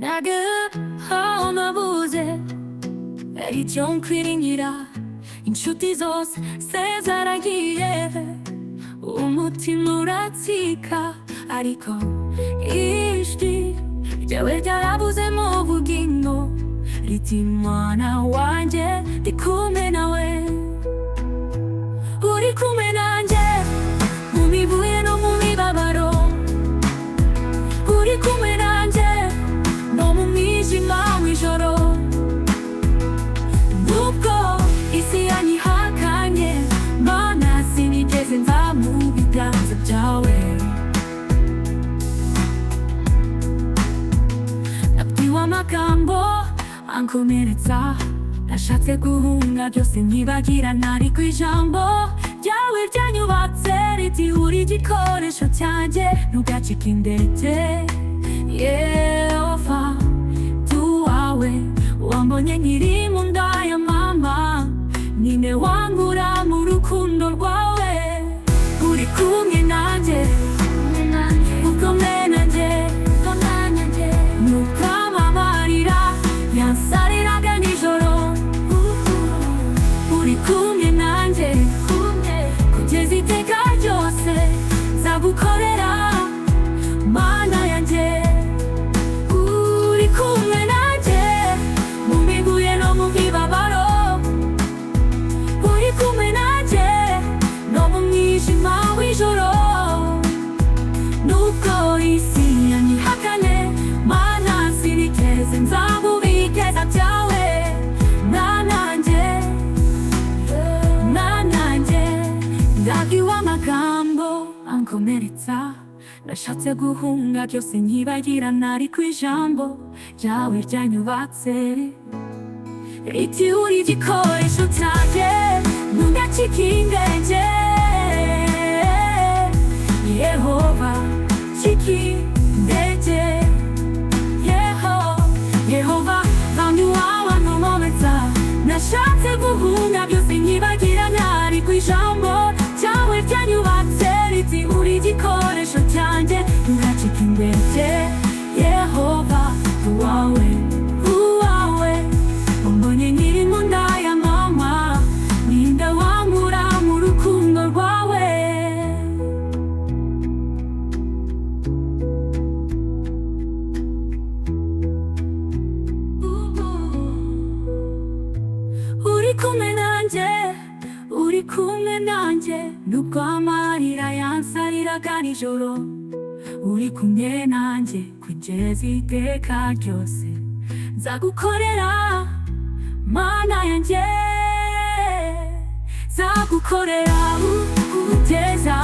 Nagahamabuze icyo nkwirinyira inshuti zose zaragiye umutima uratsika ariko ijwi ryawe ryarabuze mu bugingo riti mwana wanjye ndi kumwe nawe uri kumwe nanjye mu mivuye no mu mibabaro uri kumwe nanjye no mu mwijima w'ijoro nubwo isi yanyihakanye Mana sinigeze mva mu biganza byawe nabwiwe amagambo ankomeretsa nashatse guhunga byose nkibagirana ariko ijambo ryawe ryanyubatse riti uri igikoresho cyanjye ntugacike intege Yehova tuwawe wambonye nkiri mu nda ya mama nyine wankura mu rukundo rwawe uri kumwe nanjye ukomeye nanjye nukamamarira yansariraga nijoro uri kumwe nanjye kugeza iteka ryose nzagukorera Mana yanjye uri kumwe nanjye mu miguye no mu mibabaro uri kumwe nanjye no mu mwijima w'ijoro nubwo isi yanyihakanye Mana sinigeze nza mu bigeza byawe nanjye ndabwiwe amagambo ankomeretsa nashatse guhunga byose nkibagirana ariko ijambo ryawe ryanyubatse riti uri igikoresho cyanjye ntugacike intege Yehova cike intege Yehova bambi wawe ankomeretsa nashatse guhunga byose nkibagirana ariko ijambo ryawe ryanyubatse riti uri igikoresho cyanjye ntugacike intege Yehova uwawe umbonye nkiri mu nda ya mama ninda wankura mu rukundo rwawe uri kumwe nanjye nubwo amarira yansariraga nijoro uri kumwe nanjye kugeza iteka ryose nzagukorera Mana yanjye nzagukorera kugeza